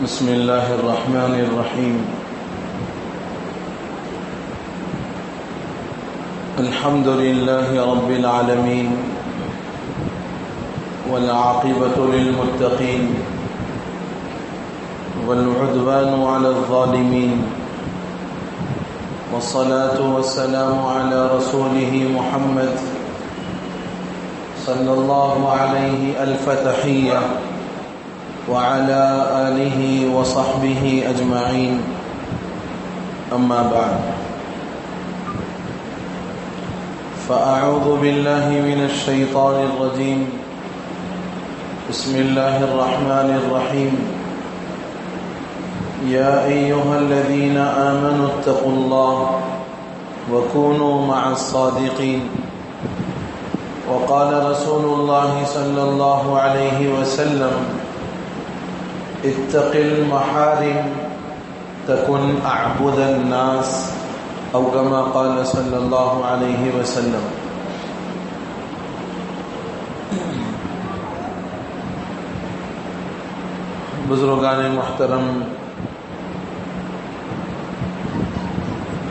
بسم الله الرحمن الرحيم. الحمد لله رب العالمين والعاقبة للمتقين والعدوان على الظالمين والصلاة والسلام على رسوله محمد صلى الله عليه ألف تحية وعلى آله وصحبه أجمعين. أما بعد، فأعوذ بالله من الشيطان الرجيم. بسم الله الرحمن الرحيم. يا أيها الذين آمنوا اتقوا الله وكونوا مع الصادقين. وقال رسول الله صلى الله عليه وسلم: اتق المحارم تكن أعبد الناس، أو كما قال صلی اللہ علیہ وسلم. بزرگان محترم،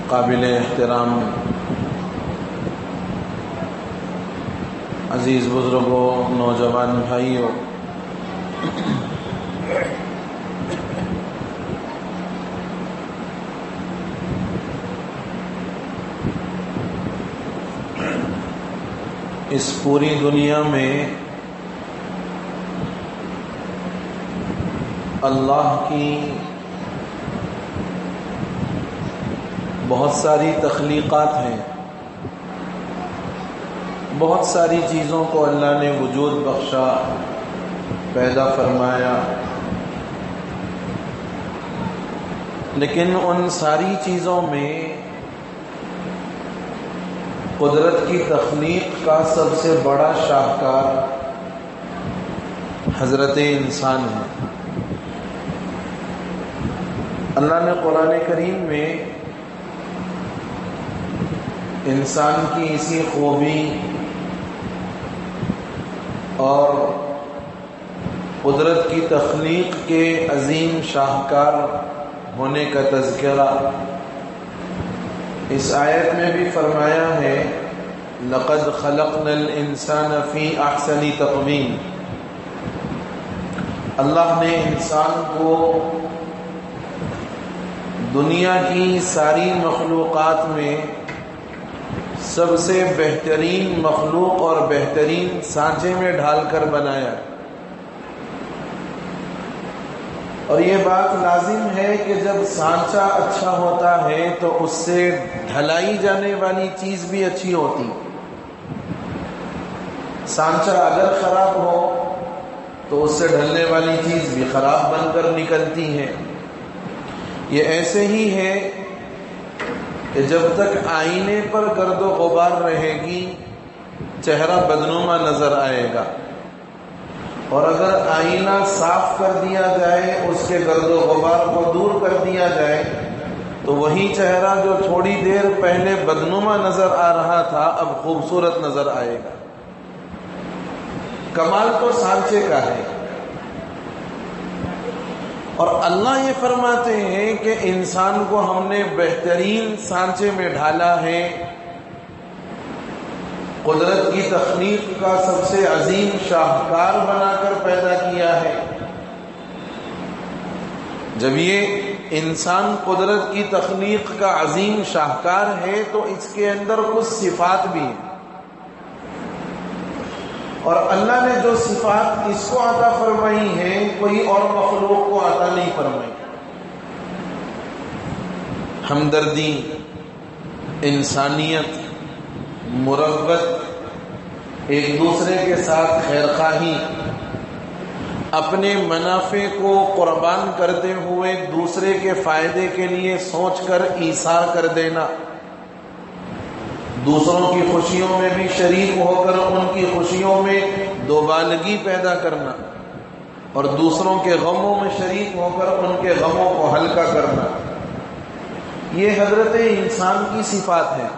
قابل احترام عزیز بزرگوں، نوجوان بھائیوں، اس پوری دنیا میں اللہ کی بہت ساری تخلیقات ہیں، بہت ساری چیزوں کو اللہ نے وجود بخشا، پیدا فرمایا، لیکن ان ساری چیزوں میں قدرت کی تخلیق کا سب سے بڑا شاہکار حضرت انسان ہے. اللہ نے قرآن کریم میں انسان کی اسی خوبی اور قدرت کی تخلیق کے عظیم شاہکار ہونے کا تذکرہ اس آیت میں بھی فرمایا ہے: لَقَدْ خَلَقْنَا الْإِنسَانَ فِي أَحْسَنِ تَقْوِيمٍ. اللہ نے انسان کو دنیا کی ساری مخلوقات میں سب سے بہترین مخلوق اور بہترین سانچے میں ڈھال کر بنایا. اور یہ بات لازم ہے کہ جب سانچہ اچھا ہوتا ہے تو اس سے ڈھلائی جانے والی چیز بھی اچھی ہوتی. سانچہ اگر خراب ہو تو اس سے ڈھلنے والی چیز بھی خراب بن کر نکلتی ہے. یہ ایسے ہی ہے کہ جب تک آئینے پر گرد و غبار رہے گی چہرہ بدنما نظر آئے گا، اور اگر آئینہ صاف کر دیا جائے، اس کے گرد و غبار کو دور کر دیا جائے، تو وہی چہرہ جو تھوڑی دیر پہلے بدنما نظر آ رہا تھا اب خوبصورت نظر آئے گا. کمال تو سانچے کا ہے. اور اللہ یہ فرماتے ہیں کہ انسان کو ہم نے بہترین سانچے میں ڈھالا ہے، قدرت کی تخلیق کا سب سے عظیم شاہکار بنا کر پیدا کیا ہے. جب یہ انسان قدرت کی تخلیق کا عظیم شاہکار ہے تو اس کے اندر کچھ صفات بھی ہیں، اور اللہ نے جو صفات اس کو عطا فرمائی ہیں کوئی اور مخلوق کو عطا نہیں فرمائی. ہمدردی، انسانیت، مربت، ایک دوسرے کے ساتھ خیرخواہی، اپنے منافع کو قربان کرتے ہوئے دوسرے کے فائدے کے لیے سوچ کر ایثار کر دینا، دوسروں کی خوشیوں میں بھی شریک ہو کر ان کی خوشیوں میں دوبالگی پیدا کرنا، اور دوسروں کے غموں میں شریک ہو کر ان کے غموں کو ہلکا کرنا، یہ حضرت انسان کی صفات ہے.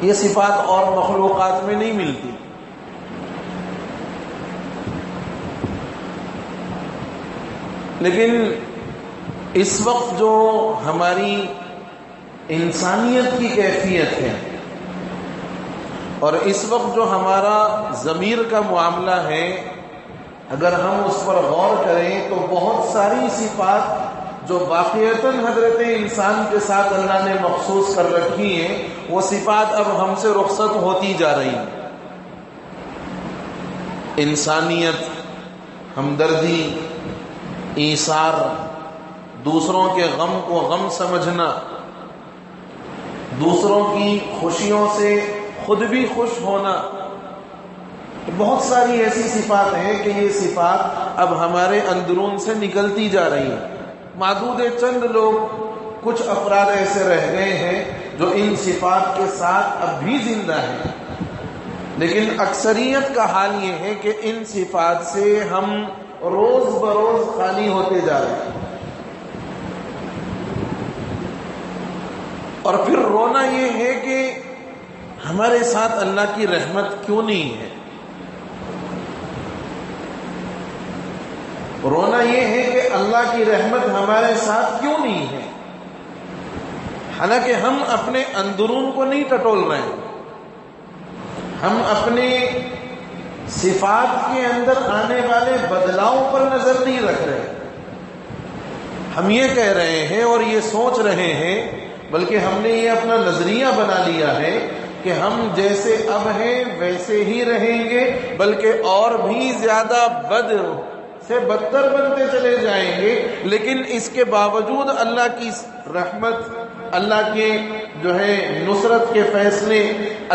یہ صفات اور مخلوقات میں نہیں ملتی. لیکن اس وقت جو ہماری انسانیت کی کیفیت ہے اور اس وقت جو ہمارا ضمیر کا معاملہ ہے، اگر ہم اس پر غور کریں تو بہت ساری صفات جو واقعتاً حضرت انسان کے ساتھ اللہ نے مخصوص کر رکھی ہیں، وہ صفات اب ہم سے رخصت ہوتی جا رہی ہیں۔ انسانیت، ہمدردی، ایثار، دوسروں کے غم کو غم سمجھنا، دوسروں کی خوشیوں سے خود بھی خوش ہونا، بہت ساری ایسی صفات ہیں کہ یہ صفات اب ہمارے اندرون سے نکلتی جا رہی ہیں۔ معدود چند لوگ، کچھ افراد ایسے رہ گئے ہیں جو ان صفات کے ساتھ اب بھی زندہ ہیں، لیکن اکثریت کا حال یہ ہے کہ ان صفات سے ہم روز بروز خالی ہوتے جا رہے ہیں۔ اور پھر رونا یہ ہے کہ ہمارے ساتھ اللہ کی رحمت کیوں نہیں ہے؟ رونا یہ ہے کہ اللہ کی رحمت ہمارے ساتھ کیوں نہیں ہے؟ حالانکہ ہم اپنے اندرون کو نہیں ٹٹول رہے ہیں، ہم اپنے صفات کے اندر آنے والے بدلاؤ پر نظر نہیں رکھ رہے، ہم یہ کہہ رہے ہیں اور یہ سوچ رہے ہیں، بلکہ ہم نے یہ اپنا نظریہ بنا لیا ہے کہ ہم جیسے اب ہیں ویسے ہی رہیں گے، بلکہ اور بھی زیادہ بد سے بدتر بنتے چلے جائیں گے۔ لیکن اس کے باوجود اللہ کی رحمت، اللہ کے نصرت کے فیصلے،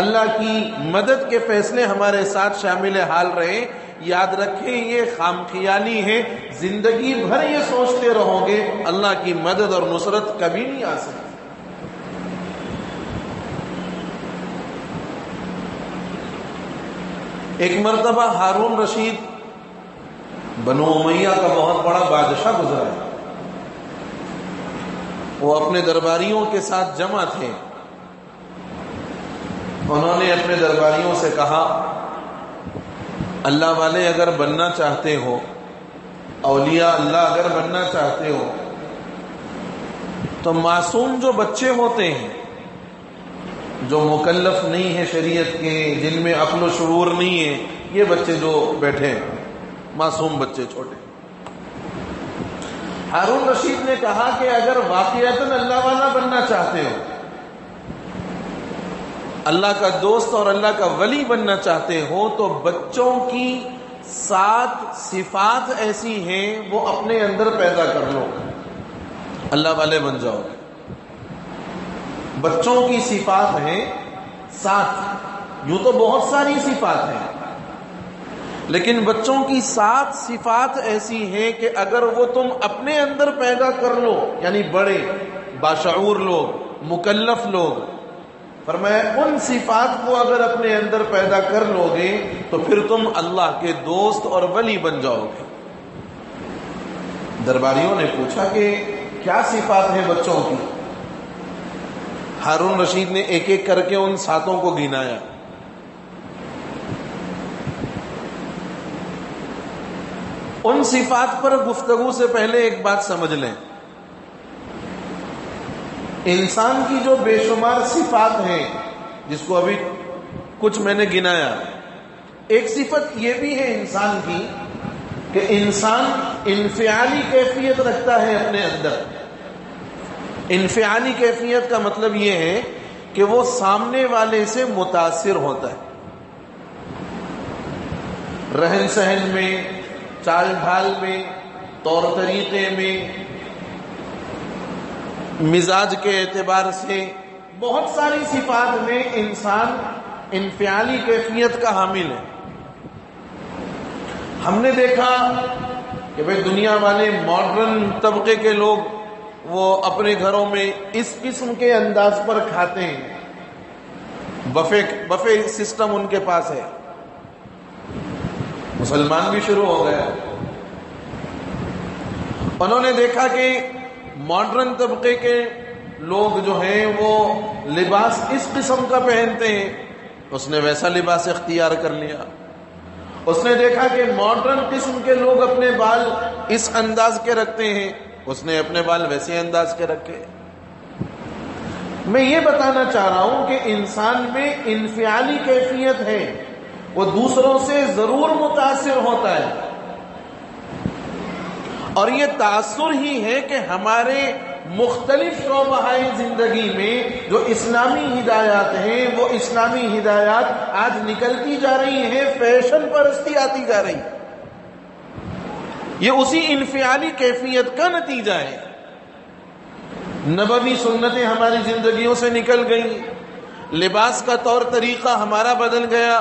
اللہ کی مدد کے فیصلے ہمارے ساتھ شامل حال رہے۔ یاد رکھیں یہ خام خیالی ہے، زندگی بھر یہ سوچتے رہو گے اللہ کی مدد اور نصرت کبھی نہیں آ سکتی۔ ایک مرتبہ ہارون رشید بنو امیہ کا بہت بڑا بادشاہ گزرا ہے، وہ اپنے درباریوں کے ساتھ جمع تھے۔ انہوں نے اپنے درباریوں سے کہا، اللہ والے اگر بننا چاہتے ہو، اولیاء اللہ اگر بننا چاہتے ہو، تو معصوم جو بچے ہوتے ہیں، جو مکلف نہیں ہے شریعت کے، جن میں عقل و شعور نہیں ہے، یہ بچے جو بیٹھے ہیں، معصوم بچے چھوٹے، ہارون رشید نے کہا کہ اگر واقعتاً اللہ والا بننا چاہتے ہو، اللہ کا دوست اور اللہ کا ولی بننا چاہتے ہو، تو بچوں کی 7 صفات ایسی ہیں وہ اپنے اندر پیدا کر لو، اللہ والے بن جاؤ گے۔ بچوں کی صفات ہیں 7، یوں تو بہت ساری صفات ہیں، لیکن بچوں کی 7 صفات ایسی ہیں کہ اگر وہ تم اپنے اندر پیدا کر لو، یعنی بڑے باشعور لوگ، مکلف لوگ، فرمایا ان صفات کو اگر اپنے اندر پیدا کر لو گے تو پھر تم اللہ کے دوست اور ولی بن جاؤ گے۔ درباریوں نے پوچھا کہ کیا صفات ہیں بچوں کی؟ ہارون رشید نے ایک ایک کر کے ان 7 کو گنایا۔ ان صفات پر گفتگو سے پہلے ایک بات سمجھ لیں، انسان کی جو بے شمار صفات ہیں، جس کو ابھی کچھ میں نے گنایا، ایک صفت یہ بھی ہے انسان کی کہ انسان انفعالی کیفیت رکھتا ہے اپنے اندر۔ انفعالی کیفیت کا مطلب یہ ہے کہ وہ سامنے والے سے متاثر ہوتا ہے، رہن سہن میں، چال ڈھال میں، طور طریقے میں، مزاج کے اعتبار سے، بہت ساری صفات میں انسان انفعالی کیفیت کا حامل ہے۔ ہم نے دیکھا کہ بھئی دنیا والے ماڈرن طبقے کے لوگ وہ اپنے گھروں میں اس قسم کے انداز پر کھاتے ہیں، بفے سسٹم ان کے پاس ہے۔ مسلمان بھی شروع ہو گیا۔ انہوں نے دیکھا کہ ماڈرن طبقے کے لوگ جو ہیں وہ لباس اس قسم کا پہنتے ہیں، اس نے ویسا لباس اختیار کر لیا۔ اس نے دیکھا کہ ماڈرن قسم کے لوگ اپنے بال اس انداز کے رکھتے ہیں، اس نے اپنے بال ویسے انداز کے رکھے۔ میں یہ بتانا چاہ رہا ہوں کہ انسان میں انفعالی کیفیت ہے، وہ دوسروں سے ضرور متاثر ہوتا ہے، اور یہ تاثر ہی ہے کہ ہمارے مختلف شعبۂ زندگی میں جو اسلامی ہدایات ہیں، وہ اسلامی ہدایات آج نکلتی جا رہی ہیں، فیشن پرستی آتی جا رہی، یہ اسی انفعالی کیفیت کا نتیجہ ہے۔ نبوی سنتیں ہماری زندگیوں سے نکل گئیں، لباس کا طور طریقہ ہمارا بدل گیا،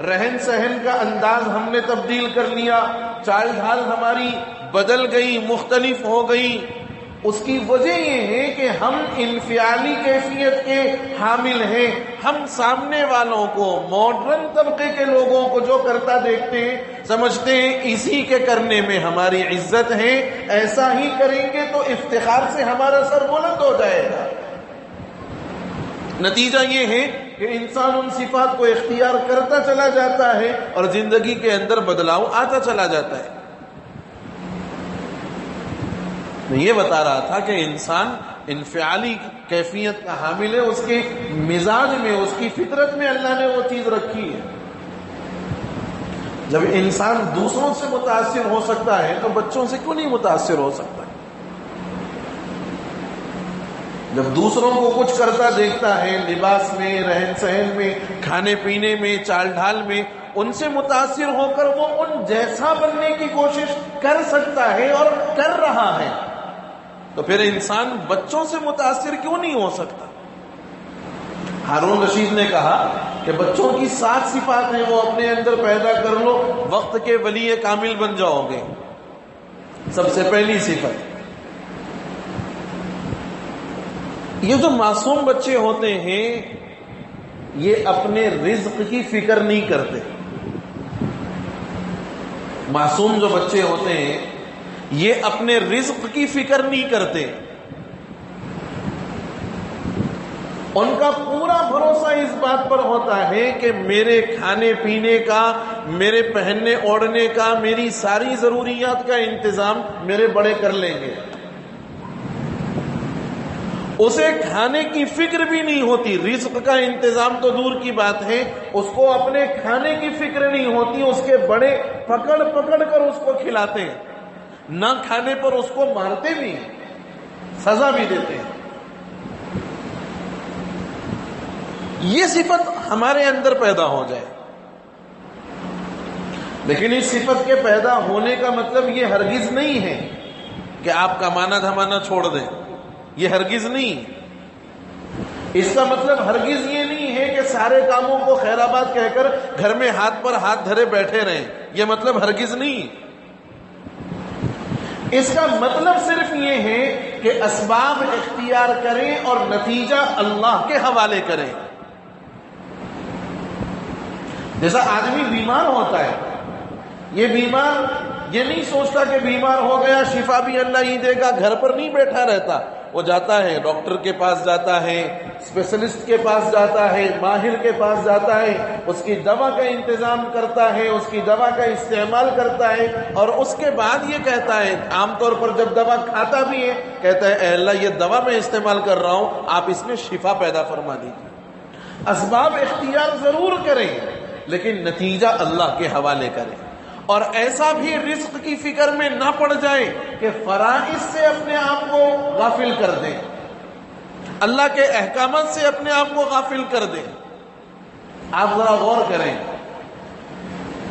رہن سہن کا انداز ہم نے تبدیل کر لیا، چال ڈھال ہماری بدل گئی، مختلف ہو گئی۔ اس کی وجہ یہ ہے کہ ہم انفعالی کیفیت کے حامل ہیں، ہم سامنے والوں کو، ماڈرن طبقے کے لوگوں کو جو کرتا دیکھتے ہیں، سمجھتے ہیں اسی کے کرنے میں ہماری عزت ہے، ایسا ہی کریں گے تو افتخار سے ہمارا سر بلند ہو جائے گا۔ نتیجہ یہ ہے کہ انسان ان صفات کو اختیار کرتا چلا جاتا ہے اور زندگی کے اندر بدلاؤ آتا چلا جاتا ہے۔ میں یہ بتا رہا تھا کہ انسان انفعالی کیفیت کا حامل ہے، اس کے مزاج میں، اس کی فطرت میں اللہ نے وہ چیز رکھی ہے۔ جب انسان دوسروں سے متاثر ہو سکتا ہے تو بچوں سے کیوں نہیں متاثر ہو سکتا؟ جب دوسروں کو کچھ کرتا دیکھتا ہے، لباس میں، رہن سہن میں، کھانے پینے میں، چال ڈھال میں، ان سے متاثر ہو کر وہ ان جیسا بننے کی کوشش کر سکتا ہے اور کر رہا ہے، تو پھر انسان بچوں سے متاثر کیوں نہیں ہو سکتا؟ ہارون رشید نے کہا کہ بچوں کی 7 صفات ہیں، وہ اپنے اندر پیدا کر لو، وقت کے ولی کامل بن جاؤ گے۔ سب سے پہلی صفت، یہ جو معصوم بچے ہوتے ہیں یہ اپنے رزق کی فکر نہیں کرتے۔ معصوم جو بچے ہوتے ہیں یہ اپنے رزق کی فکر نہیں کرتے، ان کا پورا بھروسہ اس بات پر ہوتا ہے کہ میرے کھانے پینے کا، میرے پہننے اوڑھنے کا، میری ساری ضروریات کا انتظام میرے بڑے کر لیں گے۔ اسے کھانے کی فکر بھی نہیں ہوتی، رزق کا انتظام تو دور کی بات ہے، اس کو اپنے کھانے کی فکر نہیں ہوتی، اس کے بڑے پکڑ پکڑ کر اس کو کھلاتے ہیں، نہ کھانے پر اس کو مارتے بھی ہیں، سزا بھی دیتے ہیں۔ یہ صفت ہمارے اندر پیدا ہو جائے، لیکن اس صفت کے پیدا ہونے کا مطلب یہ ہرگز نہیں ہے کہ آپ کمانا دھمانا چھوڑ دیں، یہ ہرگز نہیں۔ اس کا مطلب ہرگز یہ نہیں ہے کہ سارے کاموں کو خیر آباد کہہ کر گھر میں ہاتھ پر ہاتھ دھرے بیٹھے رہیں، یہ مطلب ہرگز نہیں۔ اس کا مطلب صرف یہ ہے کہ اسباب اختیار کریں اور نتیجہ اللہ کے حوالے کریں۔ جیسا آدمی بیمار ہوتا ہے، یہ بیمار یہ نہیں سوچتا کہ بیمار ہو گیا شفا بھی اللہ ہی دے گا، گھر پر نہیں بیٹھا رہتا، وہ جاتا ہے ڈاکٹر کے پاس، جاتا ہے اسپیشلسٹ کے پاس، جاتا ہے ماہر کے پاس، جاتا ہے اس کی دوا کا انتظام کرتا ہے، اس کی دوا کا استعمال کرتا ہے، اور اس کے بعد یہ کہتا ہے، عام طور پر جب دوا کھاتا بھی ہے کہتا ہے اے اللہ یہ دوا میں استعمال کر رہا ہوں، آپ اس میں شفا پیدا فرما دیجیے۔ اسباب اختیار ضرور کریں لیکن نتیجہ اللہ کے حوالے کریں، اور ایسا بھی رزق کی فکر میں نہ پڑ جائے کہ فرائض سے اپنے آپ کو غافل کر دیں، اللہ کے احکامات سے اپنے آپ کو غافل کر دیں۔ آپ ذرا غور کریں،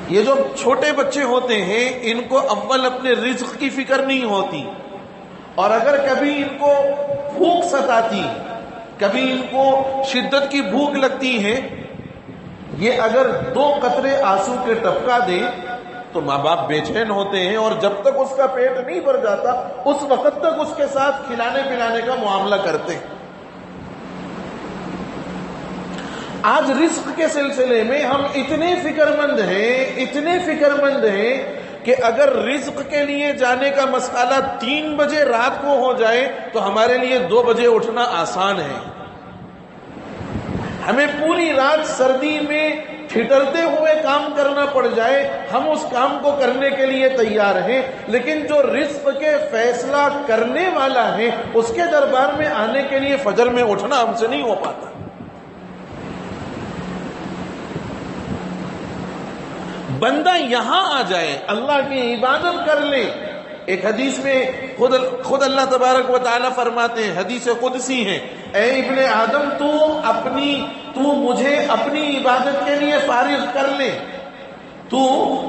یہ جو چھوٹے بچے ہوتے ہیں ان کو اول اپنے رزق کی فکر نہیں ہوتی، اور اگر کبھی ان کو بھوک ستاتی، کبھی ان کو شدت کی بھوک لگتی ہے، یہ اگر 2 قطرے آنسو کے ٹپکا دیں تو ماں باپ بے چین ہوتے ہیں، اور جب تک اس کا پیٹ نہیں بھر جاتا اس وقت تک اس کے ساتھ کھلانے پلانے کا معاملہ کرتے ہیں۔ آج رزق کے سلسلے میں ہم اتنے فکر مند ہیں کہ اگر رزق کے لیے جانے کا مسئلہ 3 بجے رات کو ہو جائے تو ہمارے لیے 2 بجے اٹھنا آسان ہے۔ ہمیں پوری رات سردی میں ٹھٹرتے ہوئے کام کرنا پڑ جائے ہم اس کام کو کرنے کے لیے تیار ہیں، لیکن جو رزق کے فیصلہ کرنے والا ہے اس کے دربار میں آنے کے لیے فجر میں اٹھنا ہم سے نہیں ہو پاتا۔ بندہ یہاں آ جائے، اللہ کی عبادت کر لے۔ ایک حدیث میں خود اللہ تبارک و تعالی فرماتے ہیں، حدیث قدسی ہے، اے ابن آدم تو مجھے اپنی عبادت کے لیے فارغ کر لے، تو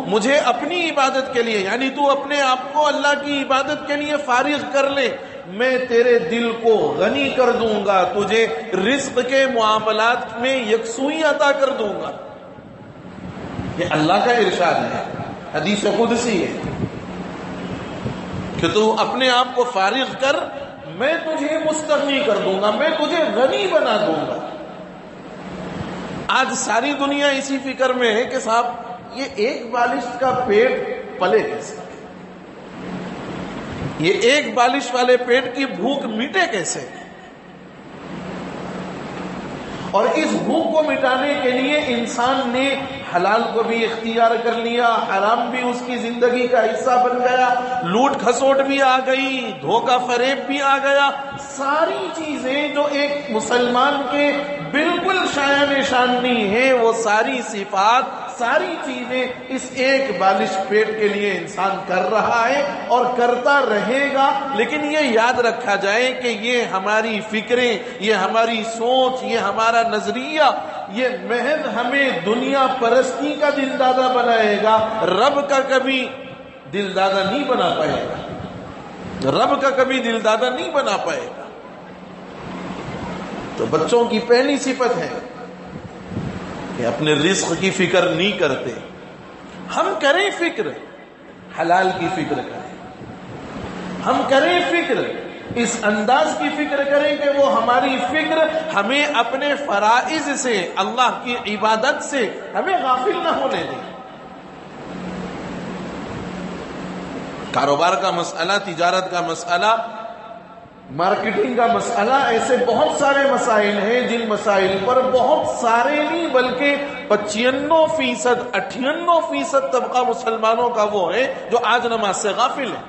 مجھے اپنی عبادت کے لیے، یعنی تو اپنے آپ کو اللہ کی عبادت کے لیے فارغ کر لے، میں تیرے دل کو غنی کر دوں گا، تجھے رزق کے معاملات میں یکسوئی عطا کر دوں گا۔ یہ اللہ کا ارشاد ہے، حدیث قدسی ہے کہ تو اپنے آپ کو فارغ کر، میں تجھے مستغنی کر دوں گا، میں تجھے غنی بنا دوں گا۔ آج ساری دنیا اسی فکر میں ہے کہ صاحب یہ ایک بالش کا پیٹ پلے کیسے، یہ ایک بالش والے پیٹ کی بھوک مٹے کیسے، اور اس بھوک کو مٹانے کے لیے انسان نے حلال کو بھی اختیار کر لیا، حرام بھی اس کی زندگی کا حصہ بن گیا، لوٹ کھسوٹ بھی آ گئی، دھوکہ فریب بھی آ گیا، ساری چیزیں جو ایک مسلمان کے بالکل شایع نشان نہیں ہے، وہ ساری صفات، ساری چیزیں اس ایک بالش پیٹ کے لیے انسان کر رہا ہے اور کرتا رہے گا۔ لیکن یہ یاد رکھا جائے کہ یہ ہماری فکریں، یہ ہماری سوچ، یہ ہمارا نظریہ، یہ محض ہمیں دنیا پرستی کا دل دادا بنائے گا، رب کا کبھی دل دادا نہیں بنا پائے گا، رب کا کبھی دل دادا نہیں بنا پائے گا۔ تو بچوں کی پہلی صفت ہے کہ اپنے رزق کی فکر نہیں کرتے۔ ہم کریں فکر، حلال کی فکر کریں، ہم کریں فکر، اس انداز کی فکر کریں کہ وہ ہماری فکر ہمیں اپنے فرائض سے، اللہ کی عبادت سے ہمیں غافل نہ ہونے دیں۔ کاروبار کا مسئلہ، تجارت کا مسئلہ، مارکیٹنگ کا مسئلہ، ایسے بہت سارے مسائل ہیں جن مسائل پر بہت سارے نہیں بلکہ 95%، 98% طبقہ مسلمانوں کا وہ ہے جو آج نماز سے غافل ہے،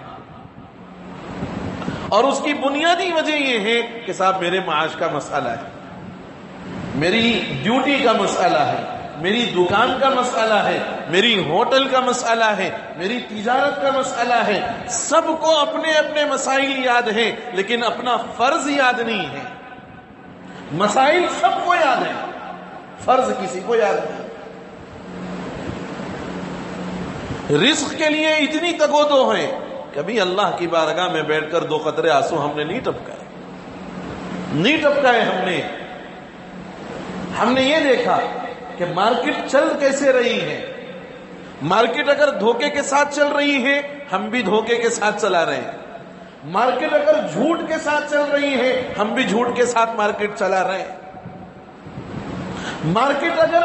اور اس کی بنیادی وجہ یہ ہے کہ صاحب میرے معاش کا مسئلہ ہے، میری ڈیوٹی کا مسئلہ ہے، میری دکان کا مسئلہ ہے، میری ہوٹل کا مسئلہ ہے، میری تجارت کا مسئلہ ہے۔ سب کو اپنے اپنے مسائل یاد ہیں لیکن اپنا فرض یاد نہیں ہے۔ مسائل سب کو یاد ہیں، فرض کسی کو یاد نہیں۔ رزق کے لیے اتنی تگودو ہے، کبھی اللہ کی بارگاہ میں بیٹھ کر 2 قطرے آنسو ہم نے نہیں ٹپکائے ہم نے یہ دیکھا کہ مارکیٹ چل کیسے رہی ہے۔ مارکیٹ اگر دھوکے کے ساتھ چل رہی ہے ہم بھی دھوکے کے ساتھ چلا رہے ہیں، مارکیٹ اگر جھوٹ کے ساتھ چل رہی ہے ہم بھی جھوٹ کے ساتھ مارکیٹ چلا رہے ہیں، مارکیٹ اگر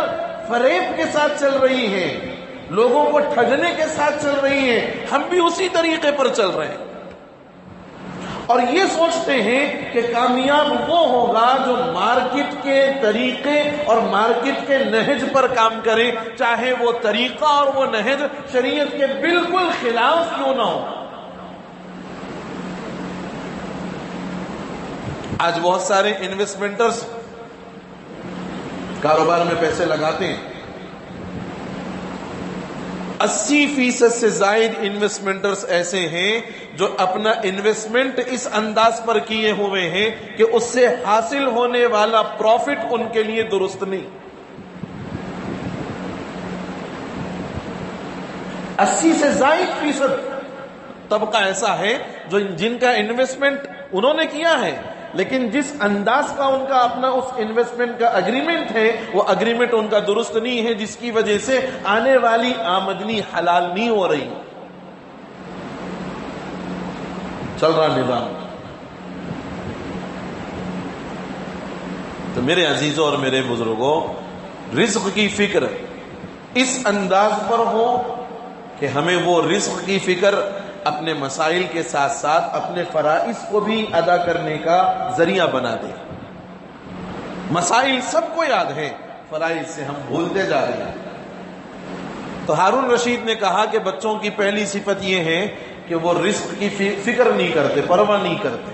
فریب کے ساتھ چل رہی ہے، لوگوں کو ٹھگنے کے ساتھ چل رہی ہے، ہم بھی اسی طریقے پر چل رہے ہیں، اور یہ سوچتے ہیں کہ کامیاب وہ ہوگا جو مارکیٹ کے طریقے اور مارکیٹ کے نہج پر کام کرے، چاہے وہ طریقہ اور وہ نہج شریعت کے بالکل خلاف کیوں نہ ہو۔ آج بہت سارے انویسٹمنٹرز کاروبار میں پیسے لگاتے ہیں، 80% سے زائد انویسٹمنٹرز ایسے ہیں جو اپنا انویسٹمنٹ اس انداز پر کیے ہوئے ہیں کہ اس سے حاصل ہونے والا پروفٹ ان کے لیے درست نہیں۔ 80 سے زائد فیصد طبقہ ایسا ہے جو جن کا انویسٹمنٹ انہوں نے کیا ہے، لیکن جس انداز کا ان کا اپنا اس انویسٹمنٹ کا اگریمنٹ ہے وہ اگریمنٹ ان کا درست نہیں ہے، جس کی وجہ سے آنے والی آمدنی حلال نہیں ہو رہی۔ چل رہا نظام۔ تو میرے عزیزوں اور میرے بزرگوں، رزق کی فکر اس انداز پر ہو کہ ہمیں وہ رزق کی فکر اپنے مسائل کے ساتھ ساتھ اپنے فرائض کو بھی ادا کرنے کا ذریعہ بنا دے۔ مسائل سب کو یاد ہے، فرائض سے ہم بھولتے جا رہے ہیں۔ تو ہارون رشید نے کہا کہ بچوں کی پہلی صفت یہ ہے کہ وہ رزق کی فکر نہیں کرتے، پرواہ نہیں کرتے۔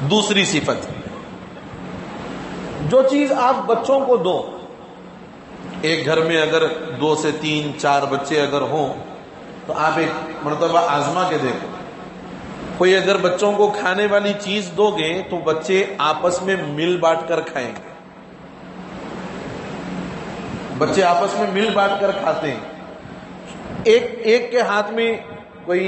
دوسری صفت، جو چیز آپ بچوں کو دو، ایک گھر میں اگر 2 سے 3 4 بچے اگر ہوں تو آپ ایک مرتبہ آزما کے دیکھو، کوئی اگر بچوں کو کھانے والی چیز دو گے تو بچے آپس میں مل بانٹ کر کھائیں گے، بچے آپس میں مل بانٹ کر کھاتے ہیں۔ ایک کے ہاتھ میں کوئی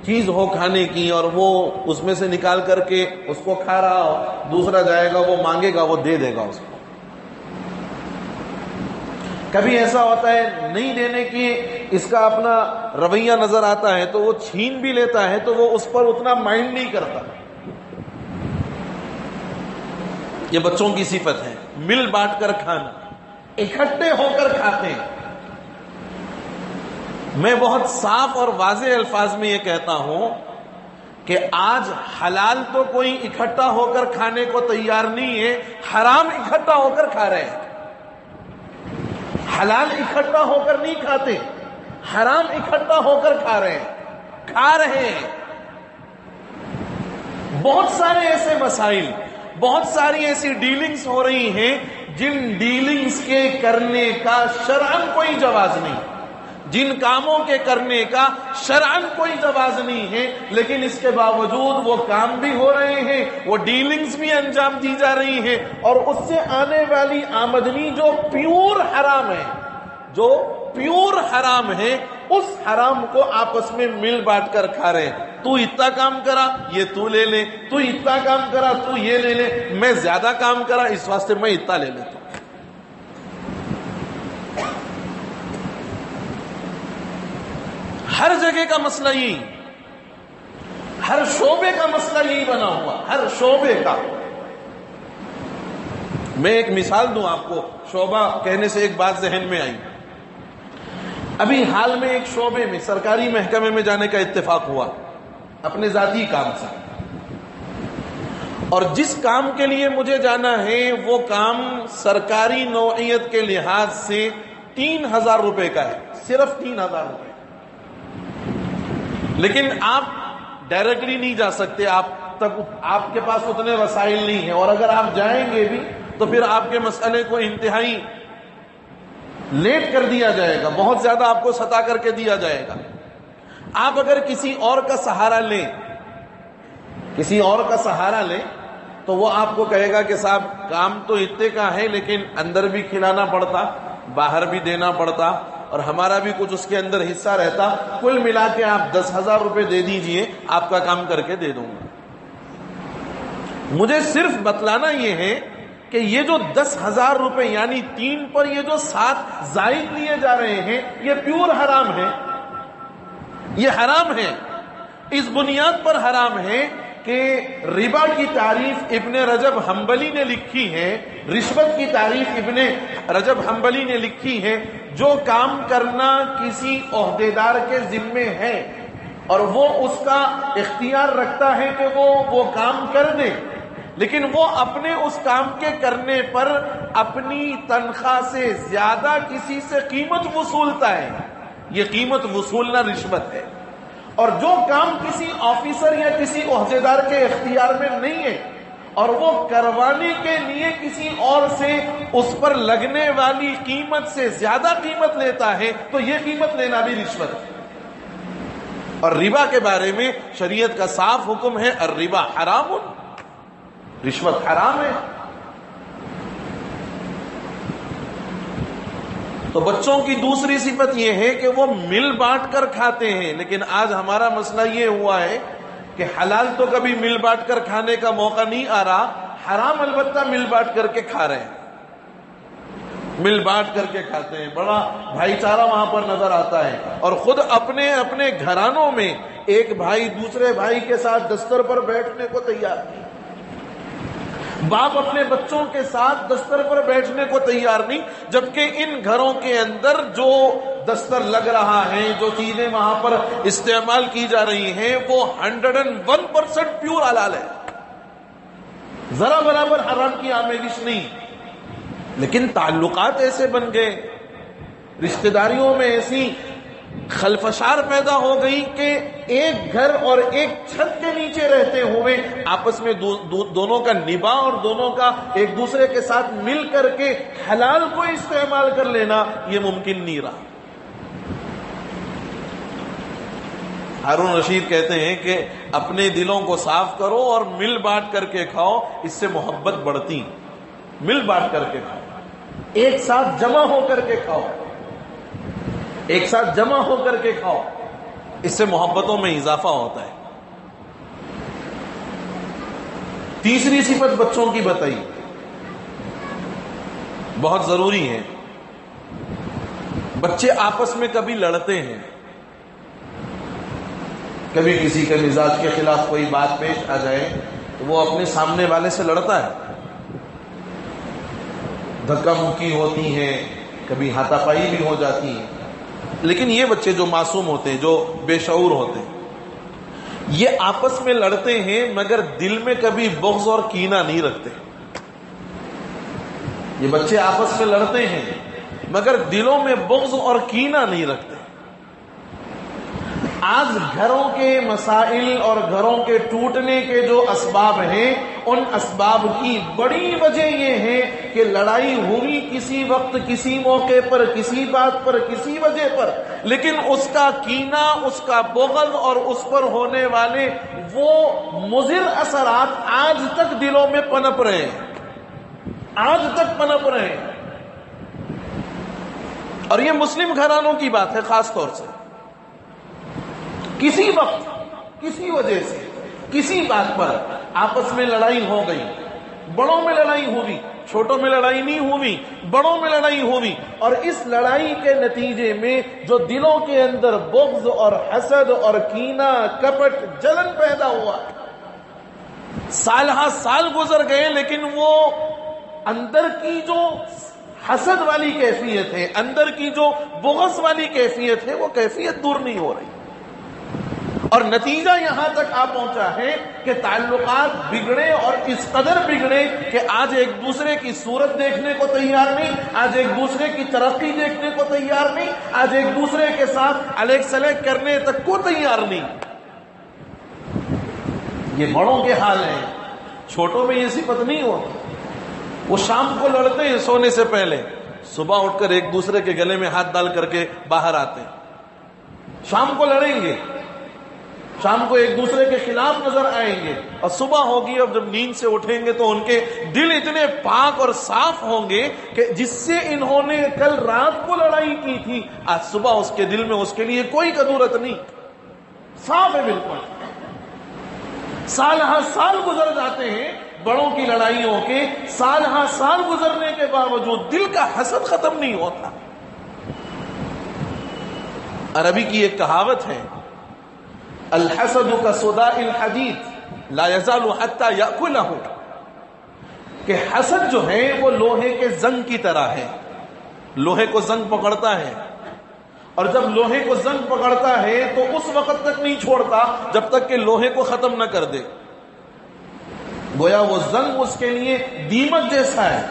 چیز ہو کھانے کی اور وہ اس میں سے نکال کر کے اس کو کھا رہا ہو، دوسرا جائے گا، وہ مانگے گا، وہ دے دے گا اس کو۔ کبھی ایسا ہوتا ہے نہیں دینے کی اس کا اپنا رویہ نظر آتا ہے تو وہ چھین بھی لیتا ہے، تو وہ اس پر اتنا مائنڈ نہیں کرتا۔ یہ بچوں کی صفت ہے، مل بانٹ کر کھانا، اکٹھے ہو کر کھاتے ہیں۔ میں بہت صاف اور واضح الفاظ میں یہ کہتا ہوں کہ آج حلال تو کوئی اکٹھا ہو کر کھانے کو تیار نہیں ہے، حرام اکٹھا ہو کر کھا رہے ہیں۔ حلال اکٹھا ہو کر نہیں کھاتے، حرام اکٹھا ہو کر کھا رہے ہیں۔ بہت سارے ایسے مسائل، بہت ساری ایسی ڈیلنگز ہو رہی ہیں جن ڈیلنگز کے کرنے کا شرعاً کوئی جواز نہیں، جن کاموں کے کرنے کا شرعاً کوئی جواز نہیں ہے، لیکن اس کے باوجود وہ کام بھی ہو رہے ہیں، وہ ڈیلنگز بھی انجام دی جا رہی ہیں، اور اس سے آنے والی آمدنی جو پیور حرام ہے، جو پیور حرام ہے، اس حرام کو آپس میں مل بانٹ کر کھا رہے ہیں۔ تو اتنا کام کرا یہ تو لے لے، تو اتنا کام کرا تو یہ لے لے، میں زیادہ کام کرا اس واسطے میں اتنا لے لیتا ہوں۔ ہر جگہ کا مسئلہ یہی، ہر شعبے کا مسئلہ یہی بنا ہوا، ہر شعبے کا۔ میں ایک مثال دوں آپ کو، شعبہ کہنے سے ایک بات ذہن میں آئی۔ ابھی حال میں ایک شعبے میں سرکاری محکمے میں جانے کا اتفاق ہوا اپنے ذاتی کام سے، اور جس کام کے لیے مجھے جانا ہے وہ کام سرکاری نوعیت کے لحاظ سے 3000 روپے کا ہے، صرف 3000 روپے۔ لیکن آپ ڈائریکٹلی نہیں جا سکتے، آپ کے پاس اتنے وسائل نہیں ہیں، اور اگر آپ جائیں گے بھی تو پھر آپ کے مسئلے کو انتہائی لیٹ کر دیا جائے گا، بہت زیادہ آپ کو ستا کر کے دیا جائے گا۔ آپ اگر کسی اور کا سہارا لیں، کسی اور کا سہارا لیں تو وہ آپ کو کہے گا کہ صاحب کام تو اتنے کا ہے لیکن اندر بھی کھلانا پڑتا، باہر بھی دینا پڑتا، اور ہمارا بھی کچھ اس کے اندر حصہ رہتا، کل ملا کے آپ 10,000 روپے دے دیجئے، آپ کا کام کر کے دے دوں گا۔ مجھے صرف بتلانا یہ ہے کہ یہ جو 10,000 روپے یعنی 3 پر یہ جو 7 زائد لیے جا رہے ہیں، یہ پیور حرام ہے، یہ حرام ہے۔ اس بنیاد پر حرام ہے کہ ربا کی تعریف ابن رجب حنبلی نے لکھی ہے، رشوت کی تعریف ابن رجب حنبلی نے لکھی ہے، جو کام کرنا کسی عہدیدار کے ذمے ہے اور وہ اس کا اختیار رکھتا ہے کہ وہ کام کر دے، لیکن وہ اپنے اس کام کے کرنے پر اپنی تنخواہ سے زیادہ کسی سے قیمت وصولتا ہے، یہ قیمت وصولنا رشوت ہے۔ اور جو کام کسی آفیسر یا کسی عہدیدار کے اختیار میں نہیں ہے اور وہ کروانے کے لیے کسی اور سے اس پر لگنے والی قیمت سے زیادہ قیمت لیتا ہے تو یہ قیمت لینا بھی رشوت ہے۔ اور ربا کے بارے میں شریعت کا صاف حکم ہے، الربا حرام، رشوت حرام ہے۔ تو بچوں کی دوسری صفت یہ ہے کہ وہ مل بانٹ کر کھاتے ہیں، لیکن آج ہمارا مسئلہ یہ ہوا ہے کہ حلال تو کبھی مل بانٹ کر کھانے کا موقع نہیں آ رہا، حرام البتہ مل بانٹ کر کے کھا رہے ہیں، مل بانٹ کر کے کھاتے ہیں، بڑا بھائی چارہ وہاں پر نظر آتا ہے۔ اور خود اپنے اپنے گھرانوں میں ایک بھائی دوسرے بھائی کے ساتھ دستر پر بیٹھنے کو تیار نہیں، باپ اپنے بچوں کے ساتھ دستر پر بیٹھنے کو تیار نہیں، جبکہ ان گھروں کے اندر جو دستر لگ رہا ہے، جو چیزیں وہاں پر استعمال کی جا رہی ہیں، وہ 101% پیور حلال ہے، ذرا برابر حرام کی آمیزش نہیں، لیکن تعلقات ایسے بن گئے رشتہ داریوں میں ایسی خلفشار پیدا ہو گئی کہ ایک گھر اور ایک چھت کے نیچے رہتے ہوئے آپس میں دونوں کا نباہ اور دونوں کا ایک دوسرے کے ساتھ مل کر کے حلال کو استعمال کر لینا یہ ممکن نہیں رہا۔ ہارون رشید کہتے ہیں کہ اپنے دلوں کو صاف کرو اور مل بانٹ کر کے کھاؤ، اس سے محبت بڑھتی۔ مل بانٹ کر کے کھاؤ، ایک ساتھ جمع ہو کر کے کھاؤ، ایک ساتھ جمع ہو کر کے کھاؤ، اس سے محبتوں میں اضافہ ہوتا ہے۔ تیسری صفت بچوں کی بتائی، بہت ضروری ہے۔ بچے آپس میں کبھی لڑتے ہیں، کبھی کسی کے مزاج کے خلاف کوئی بات پیش آ جائے تو وہ اپنے سامنے والے سے لڑتا ہے، دھکا مکی ہوتی ہے، کبھی ہاتھا پائی بھی ہو جاتی ہے۔ لیکن یہ بچے جو معصوم ہوتے ہیں، جو بے شعور ہوتے ہیں، یہ آپس میں لڑتے ہیں مگر دل میں کبھی بغض اور کینہ نہیں رکھتے۔ یہ بچے آپس میں لڑتے ہیں مگر دلوں میں بغض اور کینہ نہیں رکھتے۔ آج گھروں کے مسائل اور گھروں کے ٹوٹنے کے جو اسباب ہیں، ان اسباب کی بڑی وجہ یہ ہے کہ لڑائی ہوئی کسی وقت، کسی موقع پر، کسی بات پر، کسی وجہ پر، لیکن اس کا کینہ، اس کا بغض اور اس پر ہونے والے وہ مضر اثرات آج تک دلوں میں پنپ رہے ہیں، آج تک پنپ رہے ہیں۔ اور یہ مسلم گھرانوں کی بات ہے خاص طور سے۔ کسی وقت، کسی وجہ سے، کسی بات پر آپس میں لڑائی ہو گئی، بڑوں میں لڑائی ہوئی، چھوٹوں میں لڑائی نہیں ہوئی، بڑوں میں لڑائی ہوئی، اور اس لڑائی کے نتیجے میں جو دلوں کے اندر بغض اور حسد اور کینہ، کپٹ، جلن پیدا ہوا، سالہ سال گزر گئے لیکن وہ اندر کی جو حسد والی کیفیت ہے، اندر کی جو بغض والی کیفیت ہے، وہ کیفیت دور نہیں ہو رہی۔ اور نتیجہ یہاں تک آ پہنچا ہے کہ تعلقات بگڑے، اور اس قدر بگڑے کہ آج ایک دوسرے کی صورت دیکھنے کو تیار نہیں، آج ایک دوسرے کی ترقی دیکھنے کو تیار نہیں، آج ایک دوسرے کے ساتھ الیک سلیک کرنے تک کو تیار نہیں۔ یہ بڑوں کے حال ہیں، چھوٹوں میں یہ صفت نہیں ہوتی۔ وہ شام کو لڑتے ہیں سونے سے پہلے، صبح اٹھ کر ایک دوسرے کے گلے میں ہاتھ ڈال کر کے باہر آتے ہیں۔ شام کو لڑیں گے، شام کو ایک دوسرے کے خلاف نظر آئیں گے، اور صبح ہوگی اب جب نیند سے اٹھیں گے تو ان کے دل اتنے پاک اور صاف ہوں گے کہ جس سے انہوں نے کل رات کو لڑائی کی تھی، آج صبح اس کے دل میں اس کے لیے کوئی کدورت نہیں، صاف ہے بالکل۔ سال ہر سال گزر جاتے ہیں بڑوں کی لڑائیوں کے، سال ہر سال گزرنے کے باوجود دل کا حسد ختم نہیں ہوتا۔ عربی کی ایک کہاوت ہے، الحسد كصداء الحديد لا يزال حتى يأكله، کہ حسد جو ہے وہ لوہے کے زنگ کی طرح ہے، لوہے کو زنگ پکڑتا ہے، اور جب لوہے کو زنگ پکڑتا ہے تو اس وقت تک نہیں چھوڑتا جب تک کہ لوہے کو ختم نہ کر دے۔ گویا وہ زنگ اس کے لیے دیمک جیسا ہے،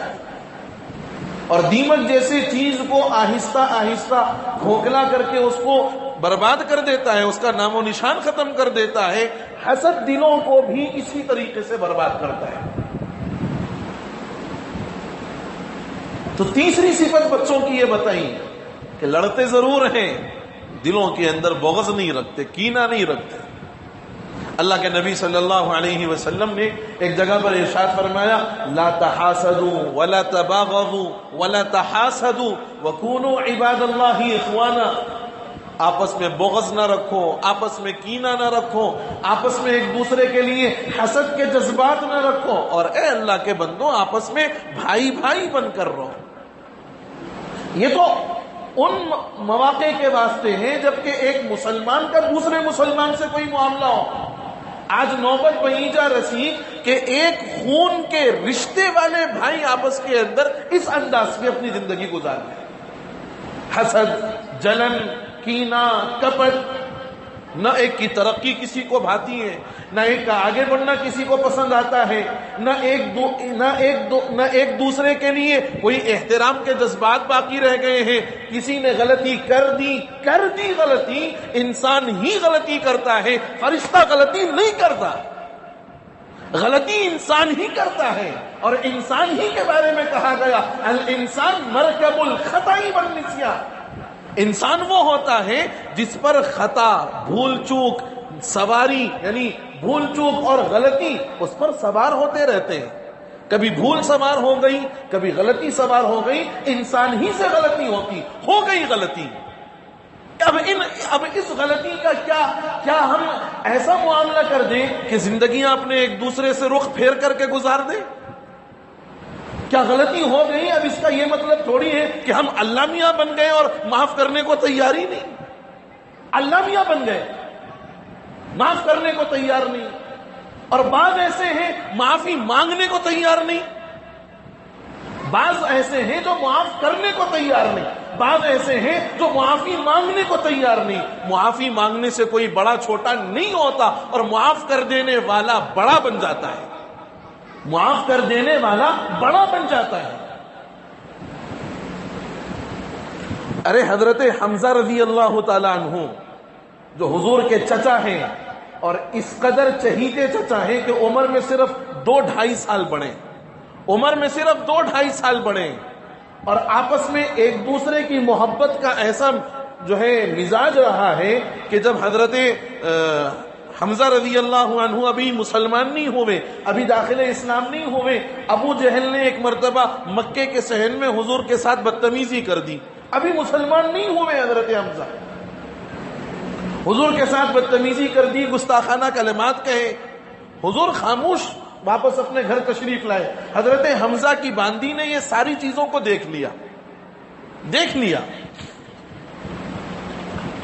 اور دیمک جیسی چیز کو آہستہ آہستہ کھوکھلا کر کے اس کو برباد کر دیتا ہے، اس کا نام و نشان ختم کر دیتا ہے۔ حسد دلوں کو بھی اسی طریقے سے برباد کرتا ہے۔ تو تیسری صفت بچوں کی یہ بتائی کہ لڑتے ضرور ہیں، دلوں کے اندر بغض نہیں رکھتے، کینہ نہیں رکھتے۔ اللہ کے نبی صلی اللہ علیہ وسلم نے ایک جگہ پر ارشاد فرمایا، لا تحاسدوا ولا تباغضوا ولا تحاسدوا وكونوا عباد اللہ اخوانا۔ آپس میں بغض نہ رکھو، آپس میں کینہ نہ رکھو، آپس میں ایک دوسرے کے لیے حسد کے جذبات نہ رکھو، اور اے اللہ کے بندوں آپس میں بھائی بھائی بن کر رہو۔ یہ تو ان مواقع کے واسطے ہیں جبکہ ایک مسلمان کا دوسرے مسلمان سے کوئی معاملہ ہو۔ آج نوبت بہیجا رسی کہ ایک خون کے رشتے والے بھائی آپس کے اندر اس انداز سے اپنی زندگی گزار رہے ہیں۔ حسد، جلن، کینہ، کپٹ، نہ ایک کی ترقی کسی کو بھاتی ہے، نہ ایک کا آگے بڑھنا کسی کو پسند آتا ہے، نہ ایک دوسرے کے لیے کوئی احترام کے جذبات باقی رہ گئے ہیں۔ کسی نے غلطی کر دی غلطی انسان ہی غلطی کرتا ہے، فرشتہ غلطی نہیں کرتا، غلطی انسان ہی کرتا ہے۔ اور انسان ہی کے بارے میں کہا گیا الانسان مرکب الخطأ والنسیان، انسان وہ ہوتا ہے جس پر خطا، بھول چوک، سواری یعنی بھول چوک اور غلطی اس پر سوار ہوتے رہتے ہیں۔ کبھی بھول سوار ہو گئی، کبھی غلطی سوار ہو گئی، انسان ہی سے غلطی ہو گئی غلطی۔ اب اس غلطی کا کیا ہم ایسا معاملہ کر دیں کہ زندگیاں اپنے ایک دوسرے سے رخ پھیر کر کے گزار دیں؟ کیا غلطی ہو گئی؟ اب اس کا یہ مطلب تھوڑی ہے کہ ہم اللہ میاں بن گئے اور معاف کرنے کو تیار ہی نہیں۔ اللہ میاں بن گئے، معاف کرنے کو تیار نہیں۔ اور بعض ایسے ہیں معافی مانگنے کو تیار نہیں، بعض ایسے ہیں جو معاف کرنے کو تیار نہیں، بعض ایسے ہیں جو معافی مانگنے کو تیار نہیں۔ معافی مانگنے سے کوئی بڑا چھوٹا نہیں ہوتا، اور معاف کر دینے والا بڑا بن جاتا ہے، معاف کر دینے والا بڑا بن جاتا ہے۔ ارے حضرت حمزہ رضی اللہ تعالی عنہ جو حضور کے چچا ہیں، اور اس قدر چہیتے چچا ہیں کہ عمر میں صرف 2-2.5 سال بڑھے، عمر میں صرف 2-2.5 سال بڑھے، اور آپس میں ایک دوسرے کی محبت کا ایسا جو ہے مزاج رہا ہے کہ جب حضرت حمزہ رضی اللہ عنہ ابھی مسلمان نہیں ہوئے، ابھی داخل اسلام نہیں ہوئے، ابو جہل نے ایک مرتبہ مکے کے صحن میں حضور کے ساتھ بدتمیزی کر دی، ابھی مسلمان نہیں ہوئے حضرت حمزہ، حضور کے ساتھ بدتمیزی کر دی، گستاخانہ کلمات کہے، حضور خاموش واپس اپنے گھر تشریف لائے۔ حضرت حمزہ کی باندی نے یہ ساری چیزوں کو دیکھ لیا۔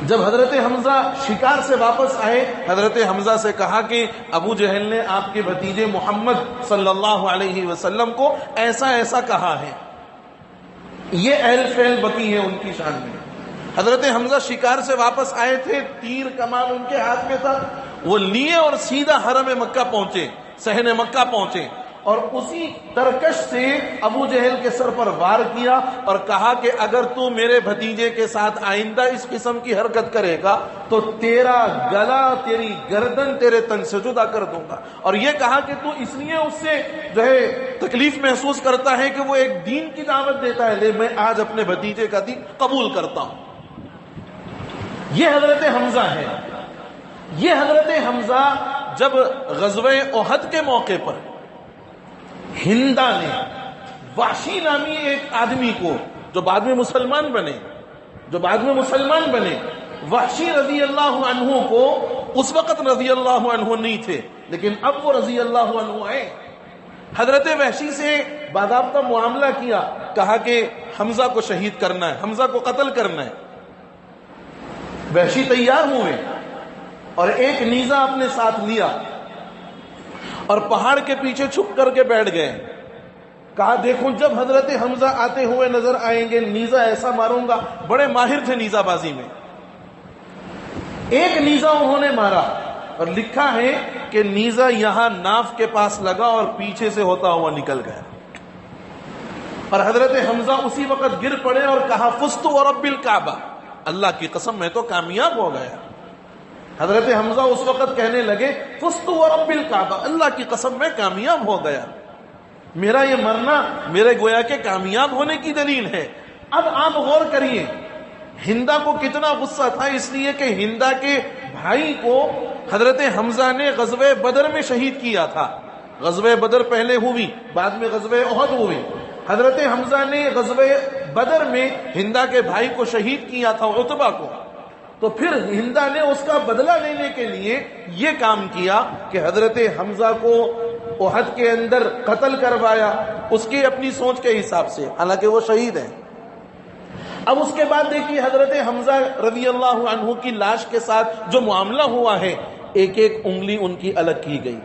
جب حضرت حمزہ شکار سے واپس آئے، حضرت حمزہ سے کہا کہ ابو جہل نے آپ کے بھتیجے محمد صلی اللہ علیہ وسلم کو ایسا ایسا کہا ہے، یہ اہل فعل بکی ہے ان کی شان میں۔ حضرت حمزہ شکار سے واپس آئے تھے، تیر کمان ان کے ہاتھ میں تھا، وہ لیے اور سیدھا حرم مکہ پہنچے، صحن مکہ پہنچے، اور اسی ترکش سے ابو جہل کے سر پر وار کیا اور کہا کہ اگر تو میرے بھتیجے کے ساتھ آئندہ اس قسم کی حرکت کرے گا تو تیرا گلا، تیری گردن تیرے تن سے جدا کر دوں گا۔ اور یہ کہا کہ تو اس لیے اس سے جو ہے تکلیف محسوس کرتا ہے کہ وہ ایک دین کی دعوت دیتا ہے، لے میں آج اپنے بھتیجے کا دین قبول کرتا ہوں۔ یہ حضرت حمزہ ہے۔ یہ حضرت حمزہ جب غزوہ احد کے موقع پر ہندا نے وحشی نامی ایک آدمی کو جو بعد میں مسلمان بنے، وحشی رضی اللہ عنہ کو، اس وقت رضی اللہ عنہ نہیں تھے لیکن اب وہ رضی اللہ عنہ آئے، حضرت وحشی سے باضابطہ معاملہ کیا، کہا کہ حمزہ کو شہید کرنا ہے، حمزہ کو قتل کرنا ہے۔ وحشی تیار ہوئے اور ایک نیزہ اپنے ساتھ لیا اور پہاڑ کے پیچھے چھپ کر کے بیٹھ گئے، کہا دیکھو جب حضرت حمزہ آتے ہوئے نظر آئیں گے نیزہ ایسا ماروں گا۔ بڑے ماہر تھے نیزہ بازی میں، ایک نیزہ انہوں نے مارا اور لکھا ہے کہ نیزہ یہاں ناف کے پاس لگا اور پیچھے سے ہوتا ہوا نکل گیا، اور حضرت حمزہ اسی وقت گر پڑے اور کہا فزت ورب الکعبہ، اللہ کی قسم میں تو کامیاب ہو گیا۔ حضرت حمزہ اس وقت کہنے لگے فزت ورب الکعبہ، اللہ کی قسم میں کامیاب ہو گیا، میرا یہ مرنا میرے گویا کے کامیاب ہونے کی دلیل ہے۔ اب آپ غور کریے ہندا کو کتنا غصہ تھا، اس لیے کہ ہندا کے بھائی کو حضرت حمزہ نے غزوہ بدر میں شہید کیا تھا۔ غزوہ بدر پہلے ہوئی، بعد میں غزوہ احد ہوئی۔ حضرت حمزہ نے غزوہ بدر میں ہندا کے بھائی کو شہید کیا تھا، عتبہ کو، تو پھر ہندا نے اس کا بدلہ لینے کے لیے یہ کام کیا کہ حضرت حمزہ کو احد کے اندر قتل کروایا، اس کی اپنی سوچ کے حساب سے، حالانکہ وہ شہید ہیں۔ اب اس کے بعد دیکھیے حضرت حمزہ رضی اللہ عنہ کی لاش کے ساتھ جو معاملہ ہوا ہے، ایک ایک انگلی ان کی الگ کی گئی،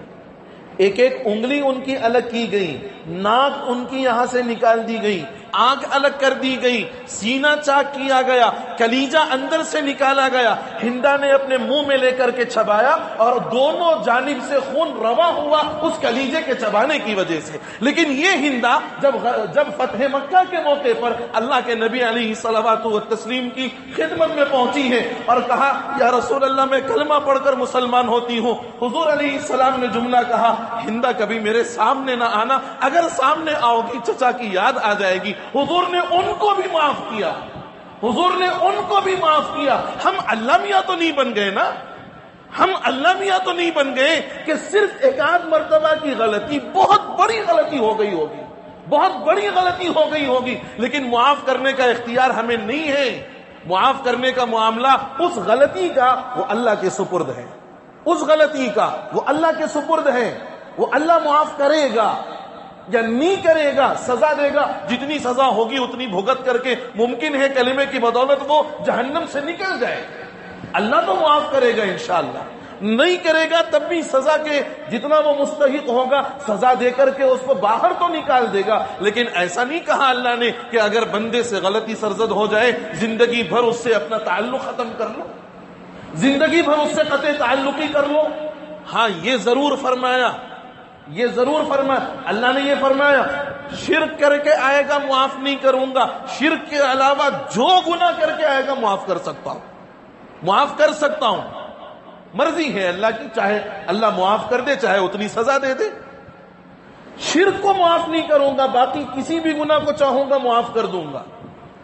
ایک ایک انگلی ان کی الگ کی گئی، ناک ان کی یہاں سے نکال دی گئی، آنکھ الگ کر دی گئی، سینہ چاک کیا گیا، کلیجہ اندر سے نکالا گیا، ہندا نے اپنے منہ میں لے کر کے چبایا اور دونوں جانب سے خون روا ہوا اس کلیجے کے چبانے کی وجہ سے۔ لیکن یہ ہندا جب فتح مکہ کے موقع پر اللہ کے نبی علیہ الصلوۃ والتسلیم کی خدمت میں پہنچی ہے اور کہا یا رسول اللہ میں کلمہ پڑھ کر مسلمان ہوتی ہوں، حضور علیہ السلام نے جملہ کہا ہندا کبھی میرے سامنے نہ آنا، اگر سامنے آؤ گی چچا کی یاد آ جائے گی۔ حضور نے ان کو بھی معاف کیا، حضور نے ان کو بھی معاف کیا۔ ہم علامہ تو نہیں بن گئے نا، ہم علامہ تو نہیں بن گئے کہ صرف ایک آدھ مرتبہ کی غلطی، بہت بڑی غلطی ہو گئی ہوگی، بہت بڑی غلطی ہو گئی ہوگی، لیکن معاف کرنے کا اختیار ہمیں نہیں ہے۔ معاف کرنے کا معاملہ اس غلطی کا وہ اللہ کے سپرد ہے، اس غلطی کا وہ اللہ کے سپرد ہے، وہ اللہ معاف کرے گا یا نہیں کرے گا، سزا دے گا، جتنی سزا ہوگی اتنی بھگت کر کے ممکن ہے کلمے کی بدولت وہ جہنم سے نکل جائے۔ اللہ تو معاف کرے گا انشاءاللہ، نہیں کرے گا تب بھی سزا کے جتنا وہ مستحق ہوگا سزا دے کر کے اس کو باہر تو نکال دے گا۔ لیکن ایسا نہیں کہا اللہ نے کہ اگر بندے سے غلطی سرزد ہو جائے زندگی بھر اس سے اپنا تعلق ختم کر لو، زندگی بھر اس سے قطع تعلقی کر لو۔ ہاں یہ ضرور فرمایا، یہ ضرور فرمایا، اللہ نے یہ فرمایا شرک کر کے آئے گا معاف نہیں کروں گا، شرک کے علاوہ جو گناہ کر کے آئے گا معاف کر سکتا ہوں، معاف کر سکتا ہوں۔ مرضی ہے اللہ کی، چاہے اللہ معاف کر دے چاہے اتنی سزا دے دے۔ شرک کو معاف نہیں کروں گا، باقی کسی بھی گناہ کو چاہوں گا معاف کر دوں گا،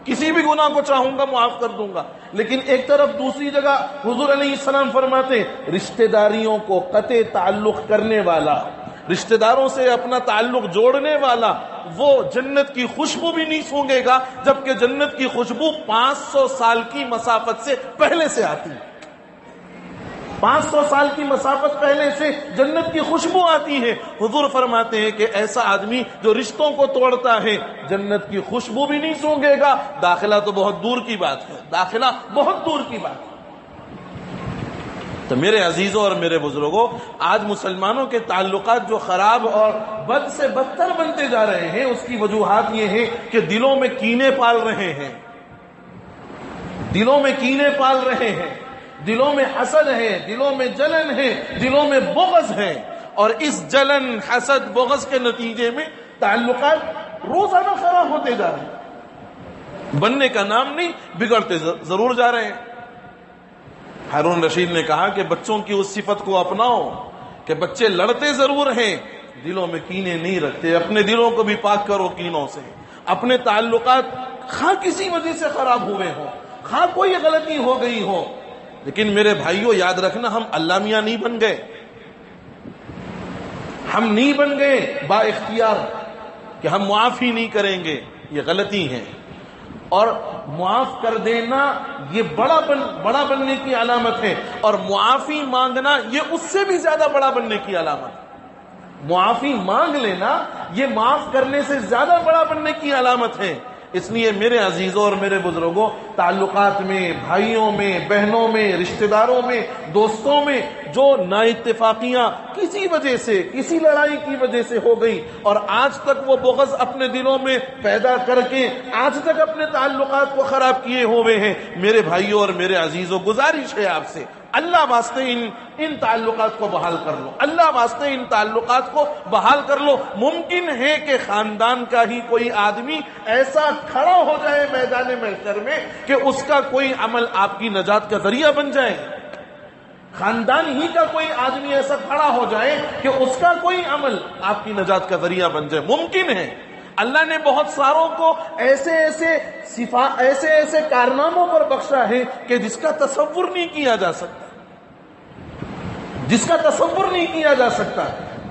کسی بھی گناہ کو چاہوں گا معاف کر دوں گا۔ لیکن ایک طرف دوسری جگہ حضور علیہ السلام فرماتے ہیں رشتہ داریوں کو قطع تعلق کرنے والا، رشتہ داروں سے اپنا تعلق جوڑنے والا، وہ جنت کی خوشبو بھی نہیں سونگے گا، جبکہ جنت کی خوشبو 500 سال کی مسافت سے پہلے سے آتی ہے، 500 سال کی مسافت پہلے سے جنت کی خوشبو آتی ہے۔ حضور فرماتے ہیں کہ ایسا آدمی جو رشتوں کو توڑتا ہے جنت کی خوشبو بھی نہیں سونگے گا، داخلہ تو بہت دور کی بات ہے، داخلہ بہت دور کی بات ہے۔ تو میرے عزیزوں اور میرے بزرگوں، آج مسلمانوں کے تعلقات جو خراب اور بد سے بدتر بنتے جا رہے ہیں اس کی وجوہات یہ ہیں کہ دلوں میں کینے پال رہے ہیں، دلوں میں کینے پال رہے ہیں، دلوں میں حسد ہے، دلوں میں جلن ہے، دلوں میں بغض ہے، اور اس جلن حسد بغض کے نتیجے میں تعلقات روزانہ خراب ہوتے جا رہے ہیں، بننے کا نام نہیں، بگڑتے ضرور جا رہے ہیں۔ ہارون رشید نے کہا کہ بچوں کی اس صفت کو اپناؤ کہ بچے لڑتے ضرور ہیں دلوں میں کینے نہیں رکھتے، اپنے دلوں کو بھی پاک کرو کینوں سے، اپنے تعلقات خواہ کسی وجہ سے خراب ہوئے ہوں، خواہ کوئی غلطی ہو گئی ہو، لیکن میرے بھائیوں یاد رکھنا ہم علامہ نہیں بن گئے، ہم نہیں بن گئے با اختیار کہ ہم معافی نہیں کریں گے، یہ غلطی ہے۔ اور معاف کر دینا یہ بڑا بننے کی علامت ہے، اور معافی مانگنا یہ اس سے بھی زیادہ بڑا بننے کی علامت ہے۔ معافی مانگ لینا یہ معاف کرنے سے زیادہ بڑا بننے کی علامت ہے۔ اس لیے میرے عزیزوں اور میرے بزرگوں، تعلقات میں، بھائیوں میں، بہنوں میں، رشتہ داروں میں، دوستوں میں جو نا اتفاقیاں کسی وجہ سے، کسی لڑائی کی وجہ سے ہو گئی اور آج تک وہ بغض اپنے دلوں میں پیدا کر کے آج تک اپنے تعلقات کو خراب کیے ہوئے ہیں، میرے بھائیوں اور میرے عزیزوں گزارش ہے آپ سے، اللہ واسطے ان تعلقات کو بحال کر لو، اللہ واسطے ان تعلقات کو بحال کر لو۔ ممکن ہے کہ خاندان کا ہی کوئی آدمی ایسا کھڑا ہو جائے میدان محشر میں کہ اس کا کوئی عمل آپ کی نجات کا ذریعہ بن جائے، خاندان ہی کا کوئی آدمی ایسا کھڑا ہو جائے کہ اس کا کوئی عمل آپ کی نجات کا ذریعہ بن جائے، ممکن ہے۔ اللہ نے بہت ساروں کو ایسے کارناموں پر بخشا ہے کہ جس کا تصور نہیں کیا جا سکتا، جس کا تصور نہیں کیا جا سکتا۔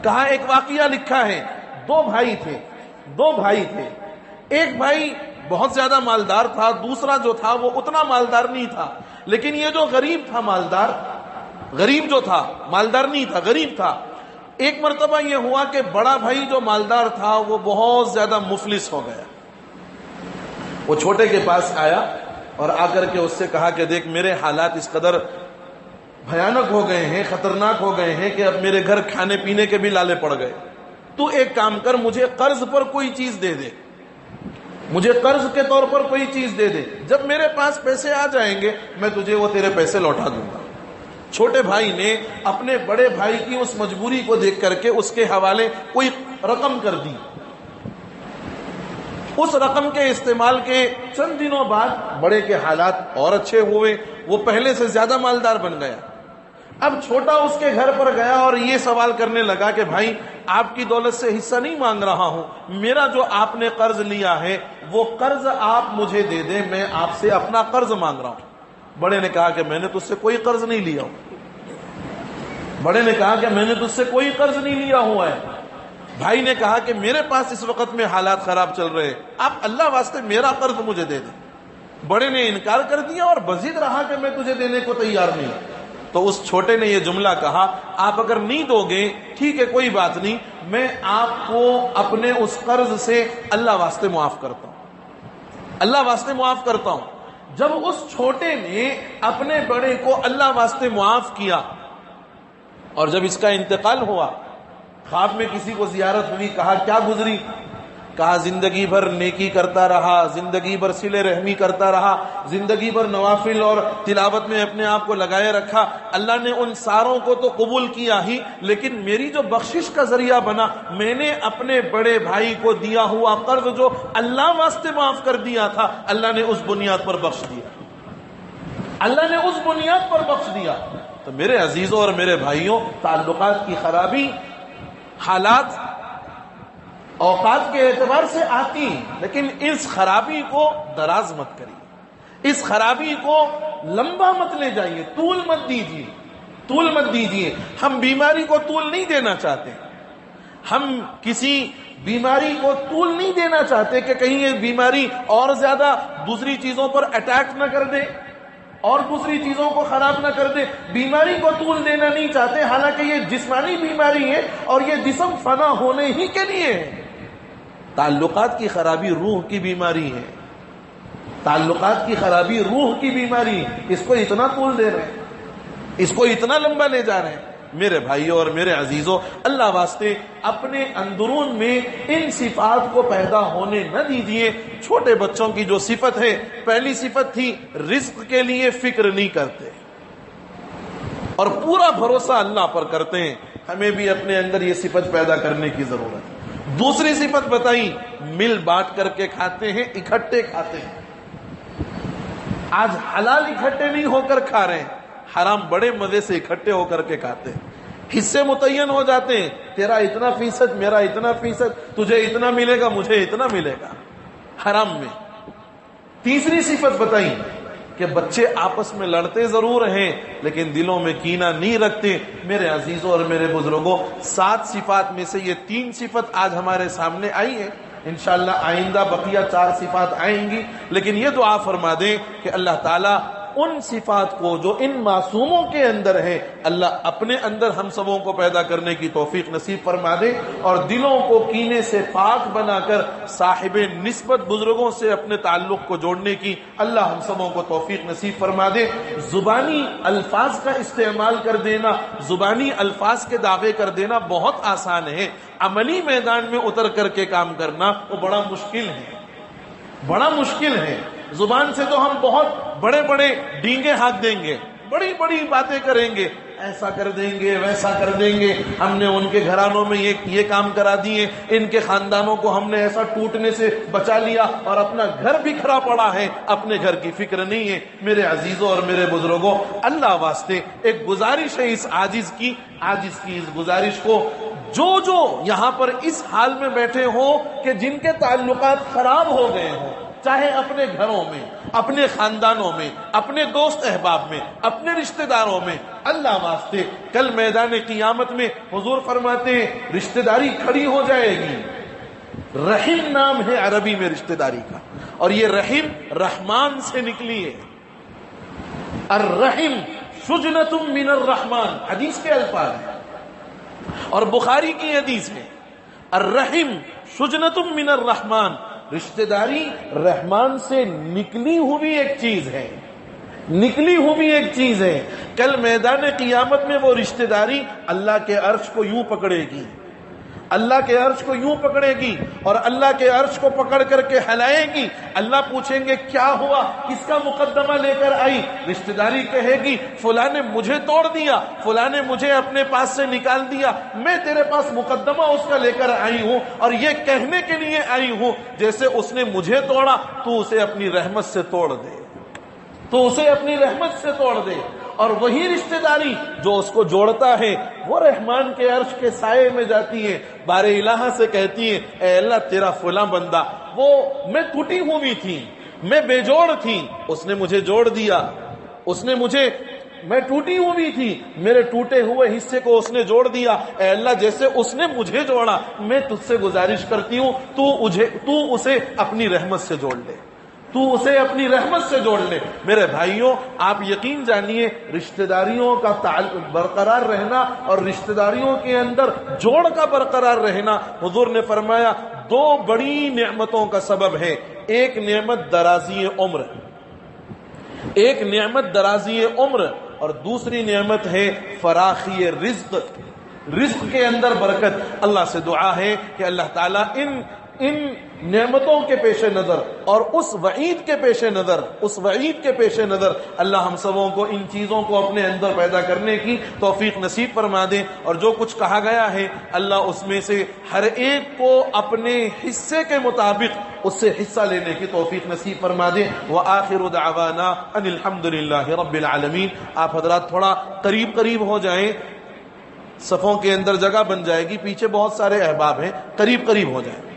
کہا ایک واقعہ لکھا ہے، دو بھائی تھے، ایک بھائی بہت زیادہ مالدار تھا، دوسرا جو تھا وہ اتنا مالدار نہیں تھا، لیکن یہ جو غریب تھا غریب جو تھا مالدار نہیں تھا، غریب تھا۔ ایک مرتبہ یہ ہوا کہ بڑا بھائی جو مالدار تھا وہ بہت زیادہ مفلس ہو گیا، وہ چھوٹے کے پاس آیا اور آ کر کے اس سے کہا کہ دیکھ میرے حالات اس قدر بھیانک ہو گئے ہیں، خطرناک ہو گئے ہیں کہ اب میرے گھر کھانے پینے کے بھی لالے پڑ گئے، تو ایک کام کر مجھے قرض پر کوئی چیز دے دے، مجھے قرض کے طور پر کوئی چیز دے دے، جب میرے پاس پیسے آ جائیں گے میں تجھے وہ تیرے پیسے لوٹا دوں گا۔ چھوٹے بھائی نے اپنے بڑے بھائی کی اس مجبوری کو دیکھ کر کے اس کے حوالے کوئی رقم کر دی۔ اس رقم کے استعمال کے چند دنوں بعد بڑے کے حالات اور اچھے ہوئے، وہ پہلے سے زیادہ مالدار بن گیا۔ اب چھوٹا اس کے گھر پر گیا اور یہ سوال کرنے لگا کہ بھائی آپ کی دولت سے حصہ نہیں مانگ رہا ہوں، میرا جو آپ نے قرض لیا ہے وہ قرض آپ مجھے دے دیں، میں آپ سے اپنا قرض مانگ رہا ہوں۔ بڑے نے کہا کہ میں نے تجھ سے کوئی قرض نہیں لیا ہوں۔ بڑے نے کہا کہ میں نے تجھ سے کوئی قرض نہیں لیا ہوا ہے۔ بھائی نے کہا کہ میرے پاس اس وقت میں حالات خراب چل رہے ہیں، آپ اللہ واسطے میرا قرض مجھے دے دیں۔ بڑے نے انکار کر دیا اور مزید رہا کہ میں تجھے دینے کو تیار نہیں۔ تو اس چھوٹے نے یہ جملہ کہا، آپ اگر نہیں دو گے ٹھیک ہے کوئی بات نہیں، میں آپ کو اپنے اس قرض سے اللہ واسطے معاف کرتا ہوں، اللہ واسطے معاف کرتا ہوں۔ جب اس چھوٹے نے اپنے بڑے کو اللہ واسطے معاف کیا اور جب اس کا انتقال ہوا، خواب میں کسی کو زیارت ہوئی، کہا کیا گزری؟ کہا زندگی بھر نیکی کرتا رہا، زندگی بھر صلہ رحمی کرتا رہا، زندگی بھر نوافل اور تلاوت میں اپنے آپ کو لگائے رکھا، اللہ نے ان ساروں کو تو قبول کیا ہی، لیکن میری جو بخشش کا ذریعہ بنا، میں نے اپنے بڑے بھائی کو دیا ہوا قرض جو اللہ واسطے معاف کر دیا تھا، اللہ نے اس بنیاد پر بخش دیا، اللہ نے اس بنیاد پر بخش دیا۔ تو میرے عزیزوں اور میرے بھائیوں، تعلقات کی خرابی حالات اوقات کے اعتبار سے آتی، لیکن اس خرابی کو دراز مت کریے، اس خرابی کو لمبا مت لے جائیے، طول مت دیجیے، طول مت دیجیے۔ ہم بیماری کو طول نہیں دینا چاہتے، ہم کسی بیماری کو طول نہیں دینا چاہتے کہ کہیں یہ بیماری اور زیادہ دوسری چیزوں پر اٹیک نہ کر دے اور دوسری چیزوں کو خراب نہ کر دے۔ بیماری کو طول دینا نہیں چاہتے، حالانکہ یہ جسمانی بیماری ہے اور یہ جسم فنا ہونے ہی کے لیے ہے۔ تعلقات کی خرابی روح کی بیماری ہے، تعلقات کی خرابی روح کی بیماری ہے، اس کو اتنا طول دے رہے ہیں، اس کو اتنا لمبا لے جا رہے ہیں۔ میرے بھائیوں اور میرے عزیزوں، اللہ واسطے اپنے اندرون میں ان صفات کو پیدا ہونے نہ دیجیے۔ چھوٹے بچوں کی جو صفت ہے، پہلی صفت تھی رزق کے لیے فکر نہیں کرتے اور پورا بھروسہ اللہ پر کرتے ہیں۔ ہمیں بھی اپنے اندر یہ صفت پیدا کرنے کی ضرورت ہے۔ دوسری صفت بتائی، مل بانٹ کر کے کھاتے ہیں، اکٹھے کھاتے ہیں۔ آج حلال اکٹھے نہیں ہو کر کھا رہے ہیں، حرام بڑے مزے سے اکٹھے ہو کر کے کھاتے ہیں، حصے متعین ہو جاتے ہیں، تیرا اتنا فیصد، میرا اتنا فیصد، تجھے اتنا ملے گا، مجھے اتنا ملے گا، حرام میں۔ تیسری صفت بتائی کہ بچے آپس میں لڑتے ضرور ہیں لیکن دلوں میں کینہ نہیں رکھتے۔ میرے عزیزوں اور میرے بزرگوں، 7 صفات میں سے یہ 3 صفت آج ہمارے سامنے آئی ہے، انشاءاللہ آئندہ بقیہ 4 صفات آئیں گی، لیکن یہ دعا فرما دیں کہ اللہ تعالیٰ ان صفات کو جو ان معصوموں کے اندر ہے، اللہ اپنے اندر ہم سبوں کو پیدا کرنے کی توفیق نصیب فرما دے اور دلوں کو کینے سے پاک بنا کر صاحب نسبت بزرگوں سے اپنے تعلق کو جوڑنے کی اللہ ہم سبوں کو توفیق نصیب فرما دے۔ زبانی الفاظ کا استعمال کر دینا، زبانی الفاظ کے دعوے کر دینا بہت آسان ہے، عملی میدان میں اتر کر کے کام کرنا وہ بڑا مشکل ہے، بڑا مشکل ہے۔ زبان سے تو ہم بہت بڑے بڑے ڈینگے ہانک دیں گے، بڑی بڑی باتیں کریں گے، ایسا کر دیں گے، ویسا کر دیں گے، ہم نے ان کے گھرانوں میں یہ کام کرا دیے، ان کے خاندانوں کو ہم نے ایسا ٹوٹنے سے بچا لیا، اور اپنا گھر بکھرا پڑا ہے، اپنے گھر کی فکر نہیں ہے۔ میرے عزیزوں اور میرے بزرگوں، اللہ واسطے ایک گزارش ہے اس عاجز کی اس گزارش کو، جو یہاں پر اس حال میں بیٹھے ہوں کہ جن کے تعلقات خراب ہو گئے ہوں، چاہے اپنے گھروں میں، اپنے خاندانوں میں، اپنے دوست احباب میں، اپنے رشتہ داروں میں، اللہ واسطے کل میدان قیامت میں حضور فرماتے ہیں رشتہ داری کھڑی ہو جائے گی۔ رحم نام ہے عربی میں رشتہ داری کا، اور یہ رحم رحمان سے نکلی ہے۔ الرحم شجنۃ من الرحمن، حدیث کے الفاظ ہیں اور بخاری کی حدیث ہے، الرحم شجنۃ من الرحمن، رشتہ داری رحمان سے نکلی ہوئی ایک چیز ہے، نکلی ہوئی ایک چیز ہے۔ کل میدان قیامت میں وہ رشتہ داری اللہ کے عرش کو یوں پکڑے گی، اللہ کے عرش کو یوں پکڑے گی اور اللہ کے عرش کو پکڑ کر کے ہلائے گی. اللہ پوچھیں گے کیا ہوا, کس کا مقدمہ لے کر آئی؟ رشتہ داری کہے گی فلاں نے مجھے توڑ دیا, فلاں نے مجھے اپنے پاس سے نکال دیا, میں تیرے پاس مقدمہ اس کا لے کر آئی ہوں اور یہ کہنے کے لیے آئی ہوں جیسے اس نے مجھے توڑا تو اسے اپنی رحمت سے توڑ دے, تو اسے اپنی رحمت سے توڑ دے. اور وہی رشتہ داری جو اس کو جوڑتا ہے وہ رحمان کے عرش کے سائے میں جاتی ہے, بار الہ سے کہتی ہے اے اللہ تیرا فلاں بندہ, وہ میں ٹوٹی ہوئی تھی, میں بے جوڑ تھی, اس نے مجھے جوڑ دیا, اس نے مجھے, میں ٹوٹی ہوئی تھی, میرے ٹوٹے ہوئے حصے کو اس نے جوڑ دیا. اے اللہ جیسے اس نے مجھے جوڑا میں تجھ سے گزارش کرتی ہوں تو اسے اپنی رحمت سے جوڑ لے, تو اسے اپنی رحمت سے جوڑ لے. میرے بھائیوں آپ یقین جانیے رشتہ داریوں کا تعلق برقرار رہنا اور رشتہ داریوں کے اندر جوڑ کا برقرار رہنا, حضور نے فرمایا دو بڑی نعمتوں کا سبب ہے. ایک نعمت درازی عمر, ایک نعمت درازی عمر اور دوسری نعمت ہے فراخی رزق, رزق کے اندر برکت. اللہ سے دعا ہے کہ اللہ تعالیٰ ان نعمتوں کے پیش نظر اور اس وعید کے پیش نظر اللہ ہم سبوں کو ان چیزوں کو اپنے اندر پیدا کرنے کی توفیق نصیب فرما دے. اور جو کچھ کہا گیا ہے اللہ اس میں سے ہر ایک کو اپنے حصے کے مطابق اس سے حصہ لینے کی توفیق نصیب فرما دے. وآخر دعوانا ان الحمدللہ رب العالمین. آپ حضرات تھوڑا قریب ہو جائیں, صفوں کے اندر جگہ بن جائے گی, پیچھے بہت سارے احباب ہیں, قریب ہو جائیں.